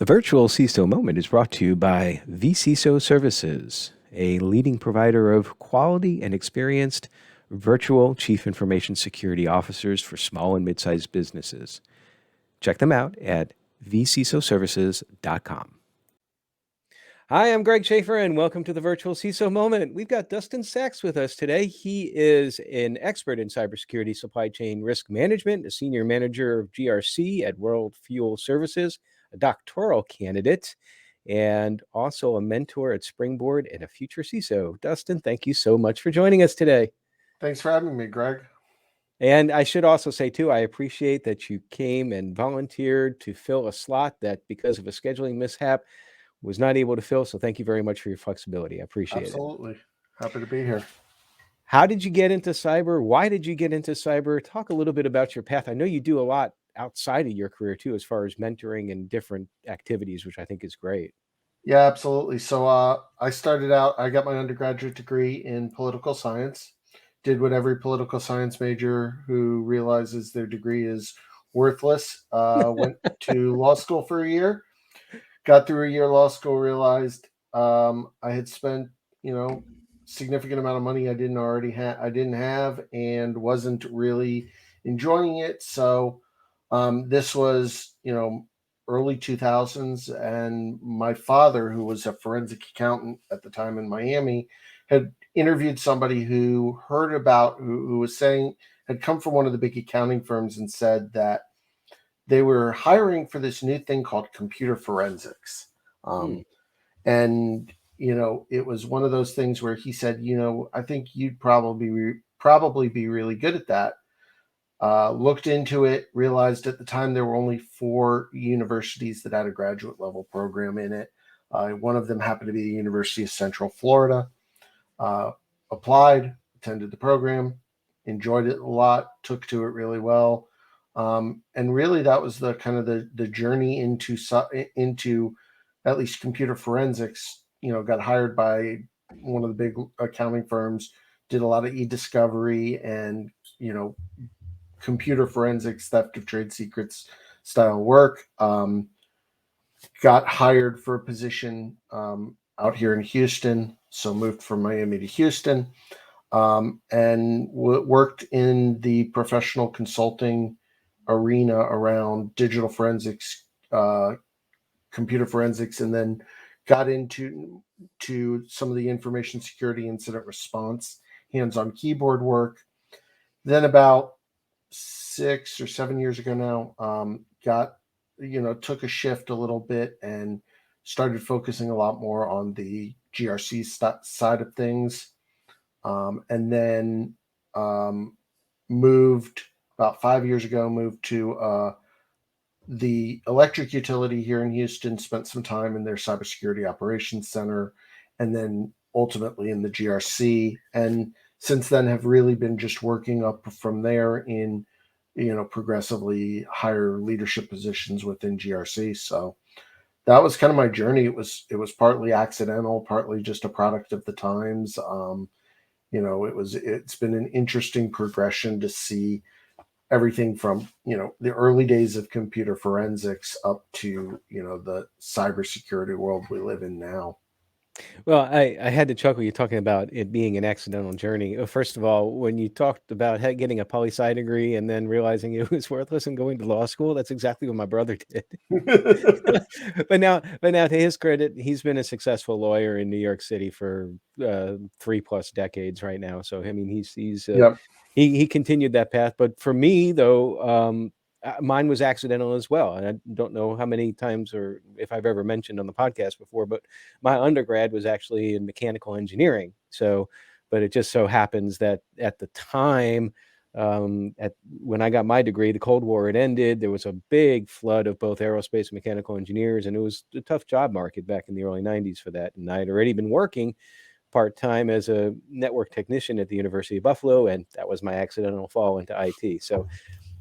The virtual CISO moment is brought to you by vCISO Services, a leading provider of quality and experienced virtual chief information security officers for small and mid-sized businesses. Check them out at vcisoservices.com. Hi, I'm Greg Schaefer, and welcome to the Virtual CISO Moment. We've got Dustin Sachs with us today. He is an expert in cybersecurity supply chain risk management, a senior manager of GRC at World Fuel Services, a doctoral candidate, and also a mentor at Springboard and a future CISO. Dustin, thank you so much for joining us today. Thanks for having me, Greg. And I should also say, too, I appreciate that you came and volunteered to fill a slot that, because of a scheduling mishap, was not able to fill. So thank you very much for your flexibility. I appreciate it. Absolutely. Happy to be here. How did you get into cyber? Why did you get into cyber? Talk a little bit about your path. I know you do a lot outside of your career, too, as far as mentoring and different activities, which I think is great. Yeah, absolutely. So I started out, I got my undergraduate degree in political science, did what every political science major who realizes their degree is worthless, went to law school for a year, got through a year law school, realized I had spent, significant amount of money I didn't have and wasn't really enjoying it. So this was, early 2000s, and my father, who was a forensic accountant at the time in Miami, had interviewed somebody who heard about who was saying had come from one of the big accounting firms and said that they were hiring for this new thing called computer forensics. And it was one of those things where he said, I think you'd probably be really good at that. Looked into it, realized at the time there were only 4 universities that had a graduate level program in it. One of them happened to be the University of Central Florida. Applied, attended the program, enjoyed it a lot, took to it really well. And really that was the kind of the journey into at least computer forensics. Got hired by one of the big accounting firms, did a lot of e-discovery and, computer forensics, theft of trade secrets style work. Got hired for a position out here in Houston, so moved from Miami to Houston, and worked in the professional consulting arena around digital forensics, computer forensics, and then got into some of the information security incident response, hands-on keyboard work. Then about 6 or 7 years ago now, took a shift a little bit and started focusing a lot more on the GRC side of things. And then moved about 5 years ago, moved to the electric utility here in Houston, spent some time in their cybersecurity operations center, and then ultimately in the GRC. And since then have really been just working up from there in, progressively higher leadership positions within GRC. So that was kind of my journey. It was partly accidental, partly just a product of the times. It's been an interesting progression to see everything from, the early days of computer forensics up to, the cybersecurity world we live in now. Well, I had to chuckle you talking about it being an accidental journey. First of all, when you talked about getting a poli-sci degree and then realizing it was worthless and going to law school, that's exactly what my brother did. But now to his credit, he's been a successful lawyer in New York City for 3+ decades right now. So I mean, Yep. he continued that path. But for me, though, mine was accidental as well. And I don't know how many times or if I've ever mentioned on the podcast before, but my undergrad was actually in mechanical engineering. But it just so happens that at the time, when I got my degree, the Cold War had ended. There was a big flood of both aerospace and mechanical engineers, and it was a tough job market back in the early 90s for that. And I had already been working part-time as a network technician at the University of Buffalo, and that was my accidental fall into IT. So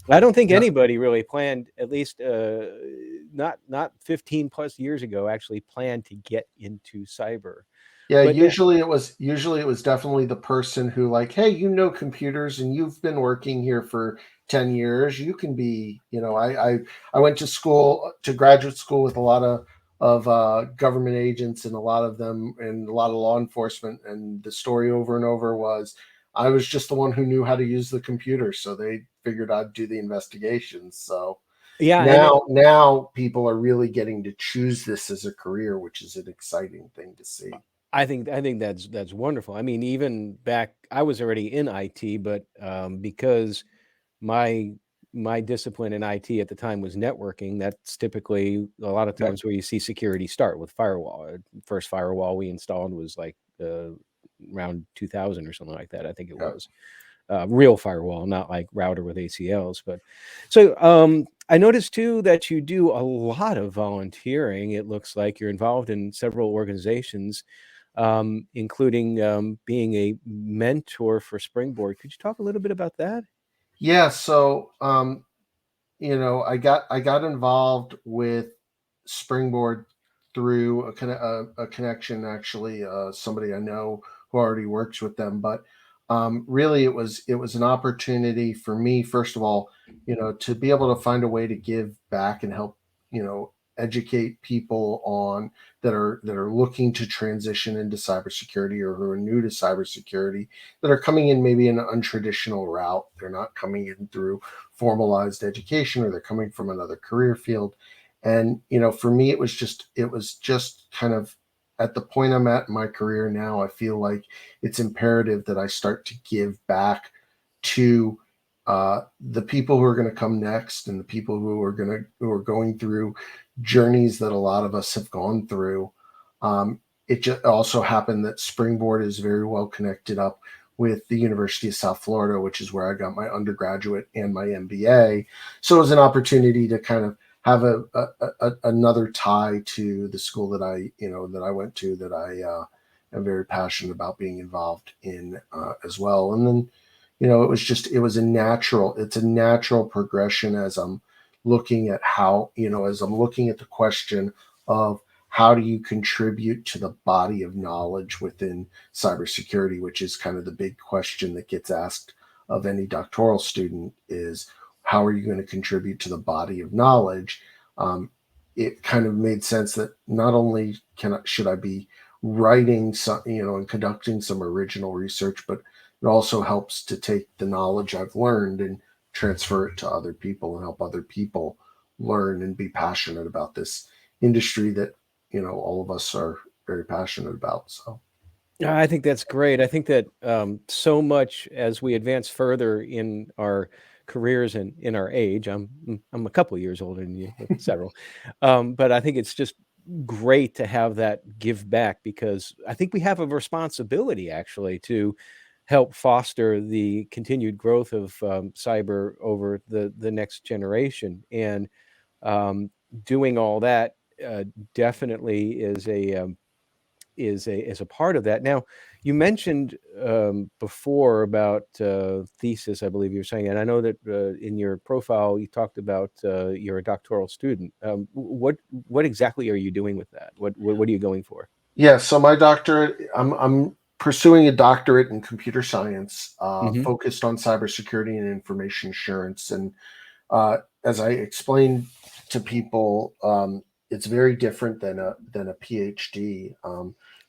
I don't think anybody really planned, at least not 15+ years ago, actually planned to get into cyber. Yeah, But usually it was definitely the person who, like, hey, computers and you've been working here for 10 years, you can be, I went to graduate school with a lot of government agents, and a lot of them, and a lot of law enforcement. And the story over and over was, I was just the one who knew how to use the computer. So they figured I'd do the investigations. So Yeah, and now people are really getting to choose this as a career, which is an exciting thing to see. I think that's wonderful. I mean, even back, I was already in IT, but because my my discipline in IT at the time was networking, that's typically a lot of Okay. times where you see security start with firewall. First firewall we installed was like around 2000 or something like that. I think it Yeah. was real firewall, not like router with ACLs. But so I noticed too that you do a lot of volunteering. It looks like you're involved in several organizations, including being a mentor for Springboard. Could you talk a little bit about that? Yeah. So, I got involved with Springboard through a connection, actually, somebody I know who already works with them. But really, it was an opportunity for me, first of all, to be able to find a way to give back and help, educate people on that are looking to transition into cybersecurity, or who are new to cybersecurity, that are coming in maybe in an untraditional route. They're not coming in through formalized education, or they're coming from another career field. And for me, it was just kind of, at the point I'm at in my career now, I feel like it's imperative that I start to give back to the people who are going to come next, and the people who are going through journeys that a lot of us have gone through. It just also happened that Springboard is very well connected up with the University of South Florida, which is where I got my undergraduate and my MBA. So it was an opportunity to kind of have another tie to the school that I went to, that I am very passionate about being involved in, as well. And then, it's a natural progression, as I'm looking at the question of, how do you contribute to the body of knowledge within cybersecurity, which is kind of the big question that gets asked of any doctoral student, is, how are you going to contribute to the body of knowledge? It kind of made sense that not only should I be writing some, and conducting some original research, but it also helps to take the knowledge I've learned and transfer it to other people, and help other people learn and be passionate about this industry that all of us are very passionate about. So Yeah, I think that's great. I think that so much as we advance further in our careers and in our age, I'm a couple years older than you, several, but I think it's just great to have that give back, because I think we have a responsibility actually to help foster the continued growth of cyber over the next generation, and um, doing all that uh, definitely is a part of that. Now, you mentioned before about thesis, I believe you were saying, and I know that in your profile you talked about you're a doctoral student. What exactly are you doing with that? What are you going for? yeah, so my doctorate, I'm pursuing a doctorate in computer science, Hmm. focused on cybersecurity and information assurance. And as I explained to people, it's very different than a PhD.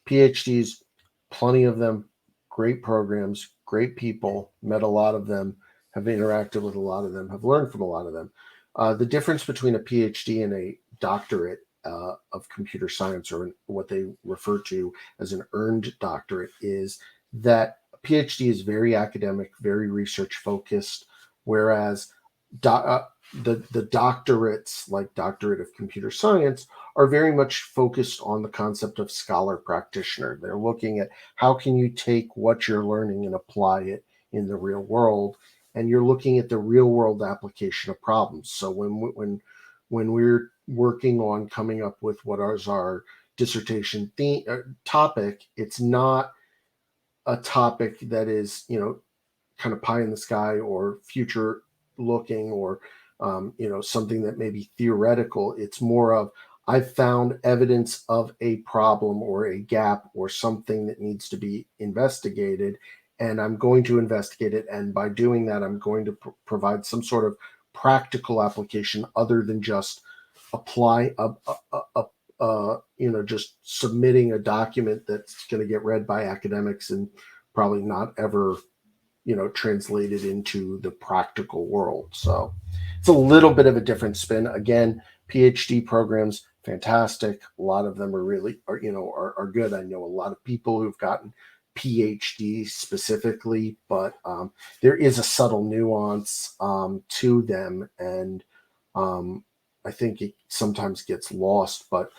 PhDs, plenty of them, great programs, great people, met a lot of them, have interacted with a lot of them, have learned from a lot of them. The difference between a PhD and a doctorate of computer science, or what they refer to as an earned doctorate, is that a PhD is very academic, very research focused, whereas do, the doctorates, like doctorate of computer science, are very much focused on the concept of scholar practitioner. They're looking at, how can you take what you're learning and apply it in the real world, and you're looking at the real world application of problems. So when we're working on coming up with what is our dissertation topic, it's not a topic that is, kind of pie in the sky or future looking, or something that may be theoretical. It's more of, I've found evidence of a problem or a gap or something that needs to be investigated, and I'm going to investigate it. And by doing that, I'm going to provide some sort of practical application other than just apply just submitting a document that's going to get read by academics and probably not ever translated into the practical world. So it's a little bit of a different spin. Again, PhD programs, fantastic. A lot of them are good. I know a lot of people who've gotten PhD specifically, but there is a subtle nuance to them, and I think it sometimes gets lost. But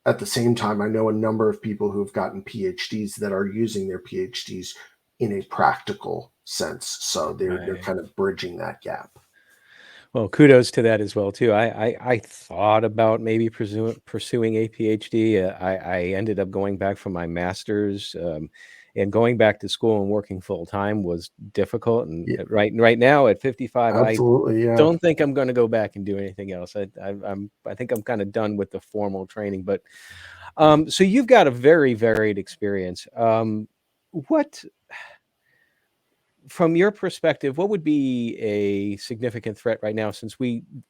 at the same time, I know a number of people who've gotten PhDs that are using their PhDs in a practical sense. So they're Right. kind of bridging that gap. Well, kudos to that as well too. I thought about maybe pursuing a PhD. I ended up going back for my master's, and going back to school and working full time was difficult. And Yeah, right now at 55, I absolutely. Yeah. don't think I'm going to go back and do anything else. I think I'm kind of done with the formal training. But so you've got a very varied experience. What From your perspective, what would be a significant threat right now, since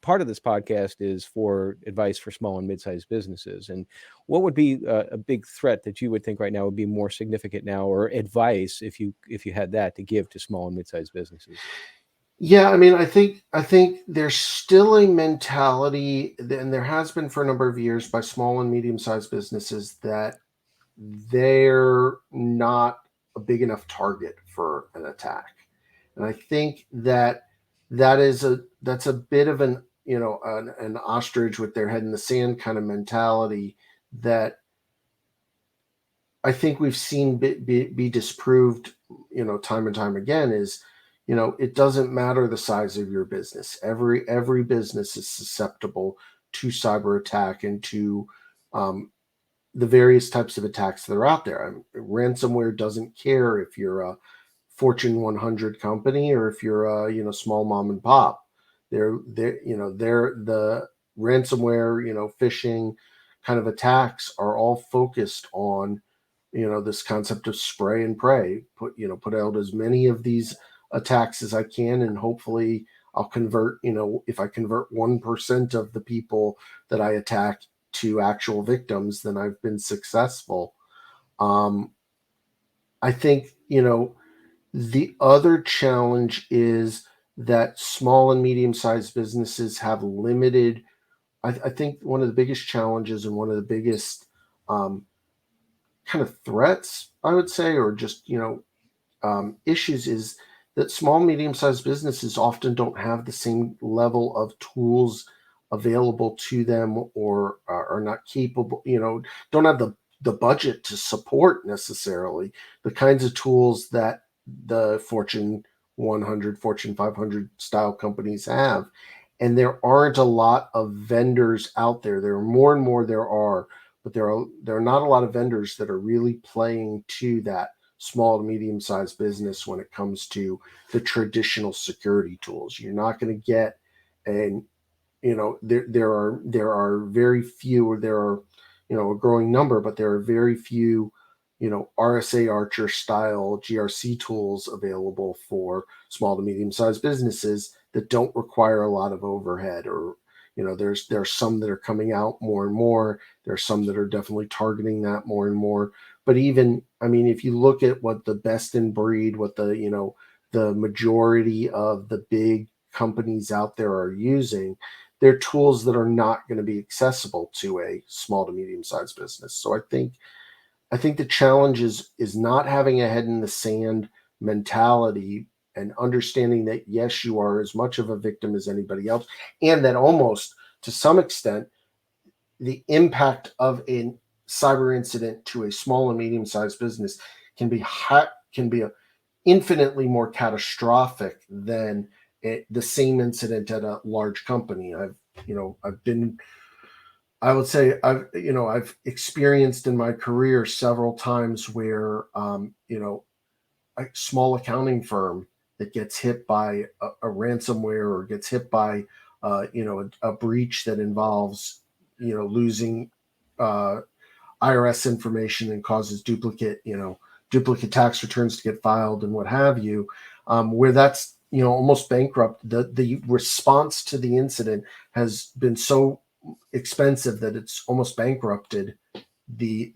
part of this podcast is for advice for small and mid-sized businesses, and what would be a big threat that you would think right now would be more significant now, or advice if you had that to give to small and mid-sized businesses? Yeah, I mean, I think there's still a mentality, and there has been for a number of years by small and medium-sized businesses, that they're not a big enough target for an attack. And I think that that's a bit of an ostrich with their head in the sand kind of mentality that I think we've seen be disproved, time and time again. Is it doesn't matter the size of your business. Every business is susceptible to cyber attack and to um, the various types of attacks that are out there. Ransomware doesn't care if you're a Fortune 100 company or if you're a small mom and pop. They're the ransomware, phishing kind of attacks are all focused on this concept of spray and pray. Put out as many of these attacks as I can, and hopefully I'll convert. If I convert 1% of the people that I attack to actual victims, then I've been successful. Um, I think the other challenge is that small and medium sized businesses have limited. I think one of the biggest challenges and one of the biggest um, kind of threats, I would say, or just issues, is that small medium sized businesses often don't have the same level of tools available to them, or are not capable, don't have the budget to support necessarily the kinds of tools that the Fortune 100, Fortune 500 style companies have. And there aren't a lot of vendors out there. There are more and more, but there are not a lot of vendors that are really playing to that small to medium sized business when it comes to the traditional security tools. You're not going to get, and there are very few, or there are a growing number, but there are very few RSA Archer style GRC tools available for small to medium sized businesses that don't require a lot of overhead. Or there's some that are coming out more and more. There's some that are definitely targeting that more and more. But even, I mean, if you look at what the best in breed, what the majority of the big companies out there are using, they're tools that are not going to be accessible to a small to medium sized business. So I think the challenge is not having a head in the sand mentality, and understanding that yes, you are as much of a victim as anybody else, and that almost to some extent the impact of a cyber incident to a small and medium sized business can be infinitely more catastrophic than the same incident at a large company. I've been, I would say, I've experienced in my career several times where a small accounting firm that gets hit by a ransomware, or gets hit by a breach that involves losing uh, IRS information and causes duplicate duplicate tax returns to get filed and what have you, where that's almost bankrupt. The response to the incident has been so expensive that it's almost bankrupted the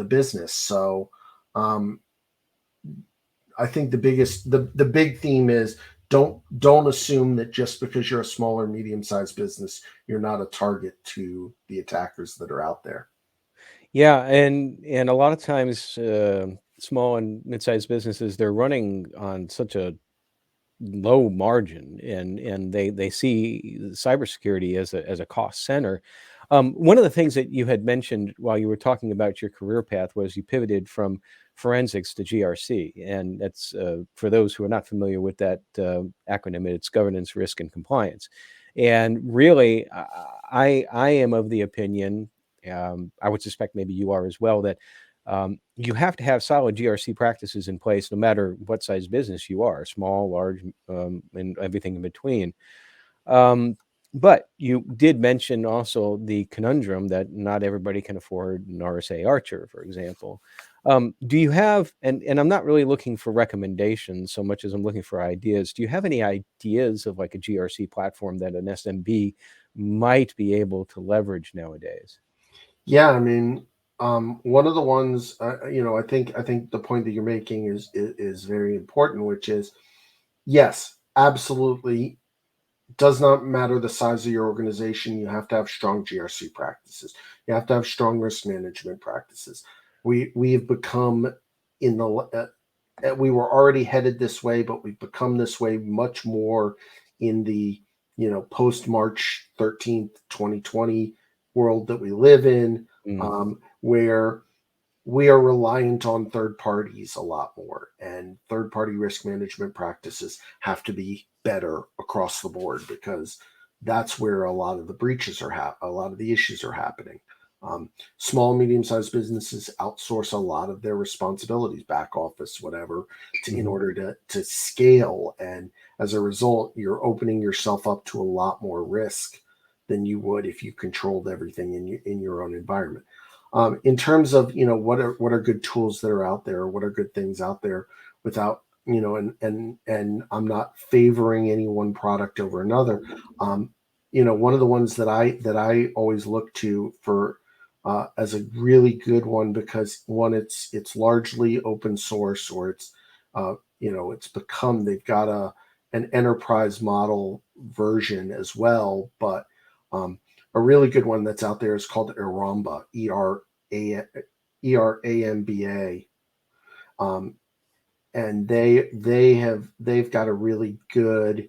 business. So um, I think the big theme is don't assume that just because you're a small or medium sized business, you're not a target to the attackers that are out there. Yeah, and a lot of times, small and mid-sized businesses, they're running on such a low margin, and they see cybersecurity as a cost center. One of the things that you had mentioned while you were talking about your career path was you pivoted from forensics to GRC, and that's for those who are not familiar with that acronym, it's governance, risk, and compliance. And really, I am of the opinion, I would suspect maybe you are as well, that you have to have solid GRC practices in place, no matter what size business you are, small, large, and everything in between. Um, but you did mention also the conundrum that not everybody can afford an RSA Archer, for example. Do you have, and I'm not really looking for recommendations so much as I'm looking for ideas. Do you have any ideas of like a GRC platform that an SMB might be able to leverage nowadays? Yeah, I mean, one of the ones, I think the point that you're making is very important, which is yes, absolutely. Does not matter the size of your organization. You have to have strong GRC practices. You have to have strong risk management practices. We have become in the we were already headed this way, but we've become this way much more in the post March 13th, 2020 world that we live in, Mm, where we are reliant on third parties a lot more, and third party risk management practices have to be better across the board because that's where a lot of the breaches are a lot of the issues are happening. Small medium sized businesses outsource a lot of their responsibilities, back office, whatever, in mhm. order to scale, and as a result you're opening yourself up to a lot more risk than you would if you controlled everything in your own environment. In terms of what are good tools that are out there, what are good things out there, without and I'm not favoring any one product over another. One of the ones that I always look to for as a really good one, because one, it's largely open source, or it's become, they've got an enterprise model version as well, but um, a really good one that's out there is called Eramba, A ERAMBA, um, and they've got a really good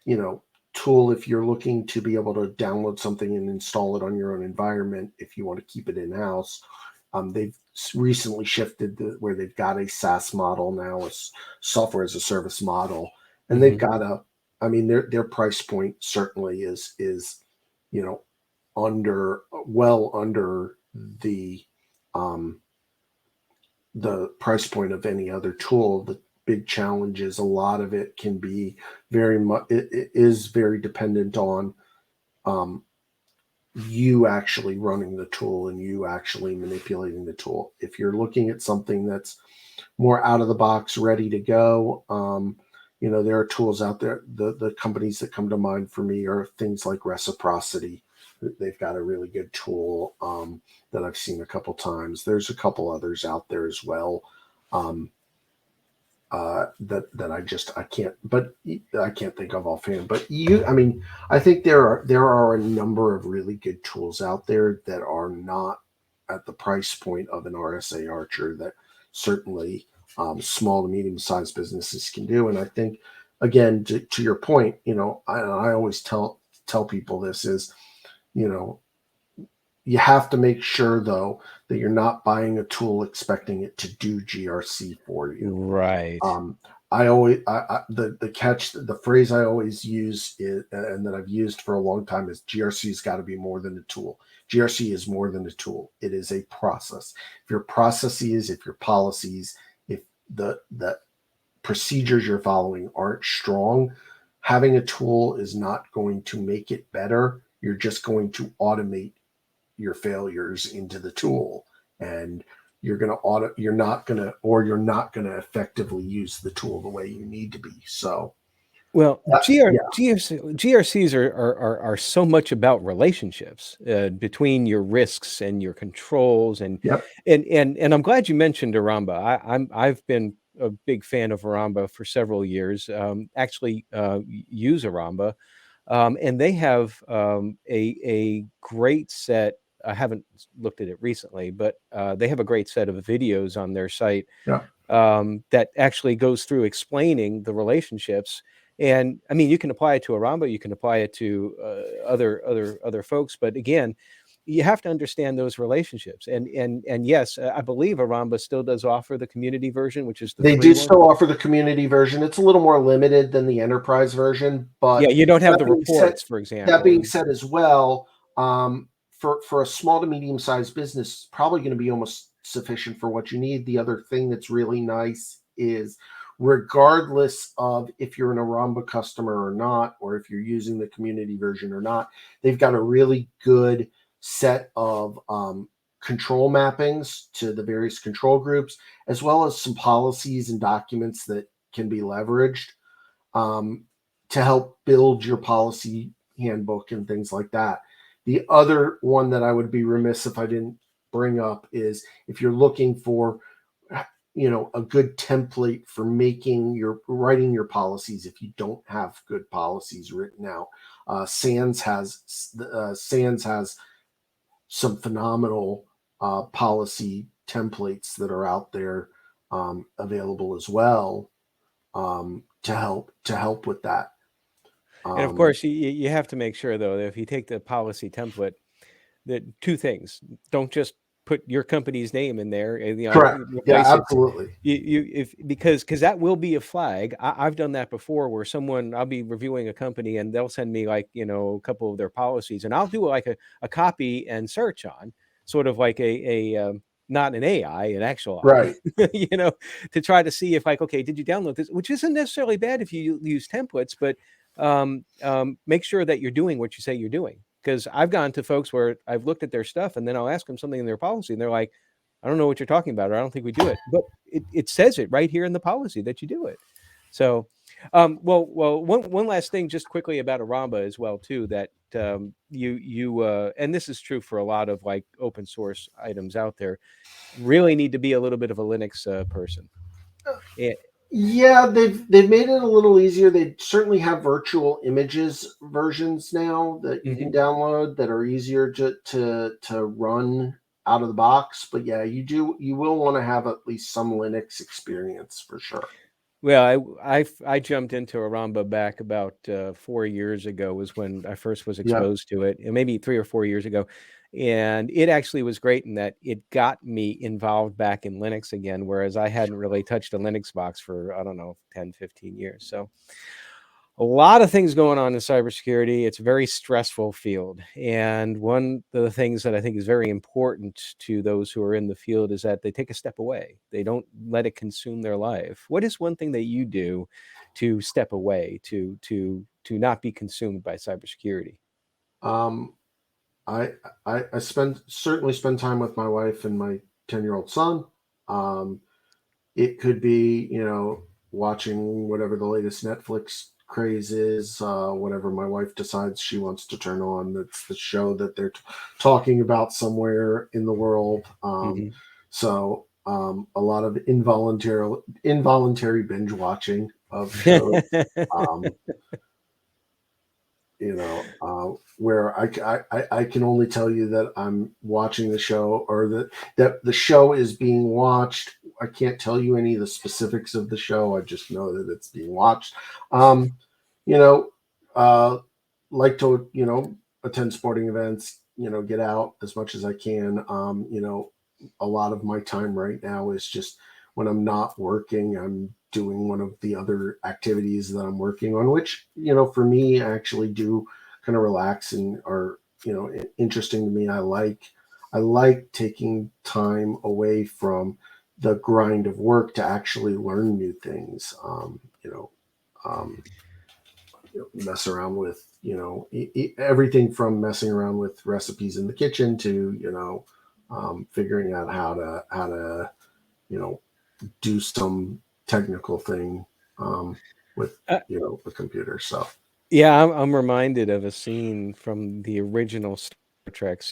you know tool if you're looking to be able to download something and install it on your own environment if you want to keep it in house. They've recently shifted where they've got a SaaS model now, a software as a service model, and they've Mhm. got I mean, their price point certainly is you know well under um, the price point of any other tool. The big challenge is a lot of it can be very much, it is very dependent on um, you actually running the tool and you actually manipulating the tool. If you're looking at something that's more out of the box, ready to go, there are tools out there. The companies that come to mind for me are things like Reciprocity. They've got a really good tool that I've seen a couple times. There's a couple others out there as well. Um, that I can't think of offhand. But I mean, I think there are a number of really good tools out there that are not at the price point of an RSA Archer that certainly small to medium sized businesses can do. And I think, again, to your point, I always tell people this is, you know, you have to make sure though that you're not buying a tool expecting it to do GRC for you. Right. um, I always, the phrase I always use is, and that I've used for a long time, is GRC's got to be more than a tool. GRC is more than a tool. It is a process. If your processes, if your policies, if the procedures you're following aren't strong, having a tool is not going to make it better. You're just going to automate your failures into the tool. And you're not gonna effectively use the tool the way you need to be. So Well, yeah, GRCs are so much about relationships between your risks and your controls, yep, and I'm glad you mentioned Aramba. I've been a big fan of Aramba for several years. Actually, use Aramba, and they have a great set. I haven't looked at it recently, but they have a great set of videos on their site yeah. that actually goes through explaining the relationships. And I mean, you can apply it to Aramba, you can apply it to other folks, but again, you have to understand those relationships. And yes, I believe Aramba still does offer the community version, which is the They free do one. still offer the community version. It's a little more limited than the enterprise version, Yeah, but you don't have that the being said, reports, for example. as well, for a small to medium sized business, it's probably going to be almost sufficient for what you need. The other thing that's really nice is, regardless of if you're an Aramba customer or not, or if you're using the community version or not, they've got a really good set of control mappings to the various control groups, as well as some policies and documents that can be leveraged um, to help build your policy handbook and things like that. The other one that I would be remiss if I didn't bring up is, if you're looking for a good template for writing your policies, if you don't have good policies written out, SANS has some phenomenal policy templates that are out there available as well, to help with that. And of Um, course, you have to make sure, though, that if you take the policy template, that two things: don't just put your company's name in there and Correct. Yeah, replace it. absolutely. You if because that will be a flag. I've done that before, where I'll be reviewing a company and they'll send me, like, a couple of their policies, and I'll do like a copy and search on, sort of like not an AI, an actual eye, Right. to try to see if, like, okay, did you download this? Which isn't necessarily bad if you use templates, but make sure that you're doing what you say you're doing. Because I've gone to folks where I've looked at their stuff and then I'll ask them something in their policy and they're like, I don't know what you're talking about, or I don't think we do it. But it says it right here in the policy that you do it. So, one last thing, just quickly about Aramba as well, too, that and this is true for a lot of, like, open source items out there, really need to be a little bit of a Linux person. Yeah. Yeah, they've made it a little easier. They certainly have virtual images versions now that you can Mhm. download that are easier to run out of the box. But yeah, you will want to have at least some Linux experience for sure. Well, I jumped into Aramba back about 4 years ago, was when I first was Yeah. exposed to it, and maybe 3 or 4 years ago. And it actually was great in that it got me involved back in Linux again, whereas I hadn't really touched a Linux box for, I don't know, 10, 15 years. So a lot of things going on in cybersecurity. It's a very stressful field. And one of the things that I think is very important to those who are in the field is that they take a step away. They don't let it consume their life. What is one thing that you do to step away, to not be consumed by cybersecurity? Um, I I certainly spend time with my wife and my 10-year-old son. Um, it could be, watching whatever the latest Netflix craze is, whatever my wife decides she wants to turn on. That's the show that they're talking about somewhere in the world. Mhm. So a lot of involuntary binge watching of shows. Um, where I can only tell you that I'm watching the show, or that the show is being watched. I can't tell you any of the specifics of the show. I just know that it's being watched. Um, you know, uh, like to, attend sporting events, get out as much as I can. A lot of my time right now is just when I'm not working, I'm doing one of the other activities that I'm working on, which, for me, actually do kind of relax and are, interesting to me. I like taking time away from the grind of work to actually learn new things. Um, mess around with, everything from messing around with recipes in the kitchen to, figuring out how to do some technical thing with the computer. So Yeah, I'm reminded of a scene from the original Star Trek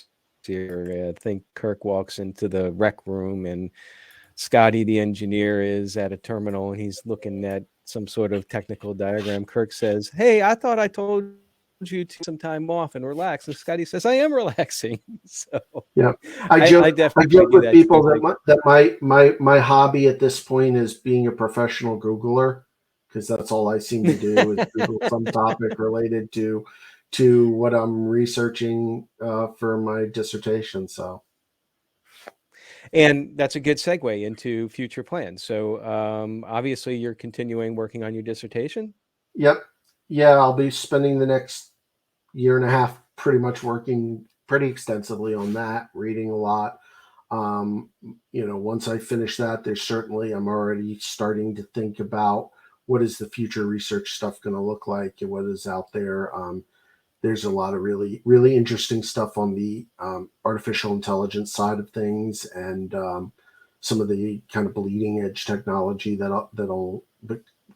series. I think Kirk walks into the rec room and Scotty, the engineer, is at a terminal and he's looking at some sort of technical diagram. Kirk says, "Hey, I thought I told you to take some time off and relax." And Scotty says, "I am relaxing." So yeah, I I definitely joke do with that too. people that my hobby at this point is being a professional Googler, because that's all I seem to do is Google some topic related to what I'm researching for my dissertation. So And that's a good segue into future plans. So obviously you're continuing working on your dissertation. yep, yeah, I'll be spending the next year and a half pretty much working pretty extensively on that, reading a lot. Once I finish that, I'm already starting to think about what is the future research stuff going to look like and what is out there. There's a lot of really, really interesting stuff on the artificial intelligence side of things, and some of the kind of bleeding edge technology that'll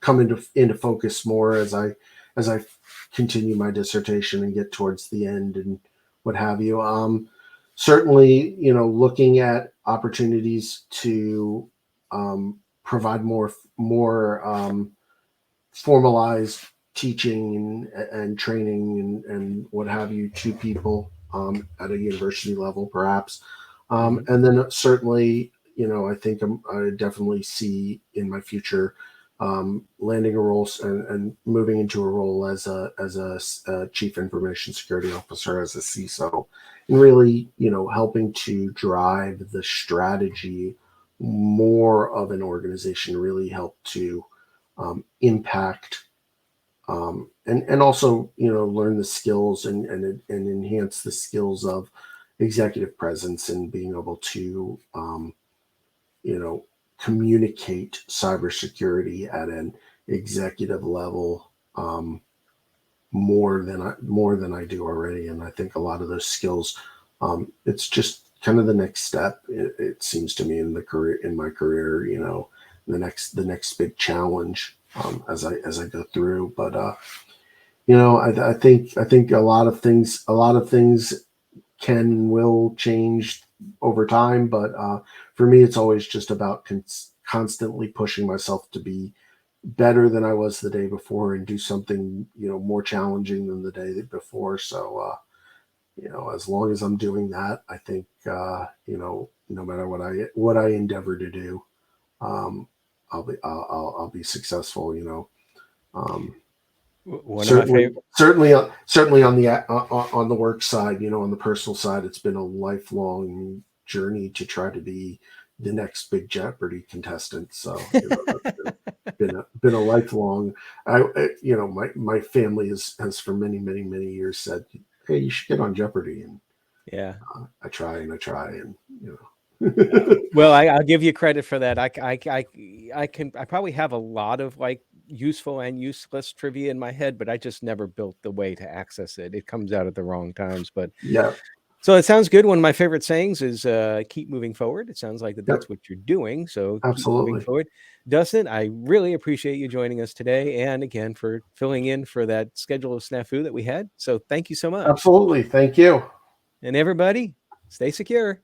come into focus more as I continue my dissertation and get towards the end and what have you. Certainly, looking at opportunities to provide more formalized teaching and training and what have you to people at a university level, perhaps. And then certainly, I think I definitely see in my future landing a role and moving into a role as a chief information security officer, as a CISO, and really, helping to drive the strategy more of an organization, really help to impact and also learn the skills and enhance the skills of executive presence and being able to you know communicate cybersecurity at an executive level more than I do already. And I think a lot of those skills, it's just kind of the next step. It seems to me in my career, the next big challenge as I go through. But I think a lot of things can and will change over time. But for me, it's always just about constantly pushing myself to be better than I was the day before and do something more challenging than the day before. So as long as I'm doing that, I think no matter what I endeavor to do, um, I'll be successful. Um, One of my certainly favorite. certainly on the work side, on the personal side, it's been a lifelong journey to try to be the next big Jeopardy contestant. So that's been a lifelong. My family has for many years said, "Hey, you should get on Jeopardy," and Yeah. I try and Well, I'll give you credit for that. I probably have a lot of like useful and useless trivia in my head, but I just never built the way to access it. It comes out at the wrong times. But yeah, so it sounds good. One of my favorite sayings is keep moving forward. It sounds like yep, that's what you're doing. So keep moving absolutely. forward. Dustin, I really appreciate you joining us today and again for filling in for that schedule of snafu that we had. So thank you so much. Absolutely. Thank you. And everybody, stay secure.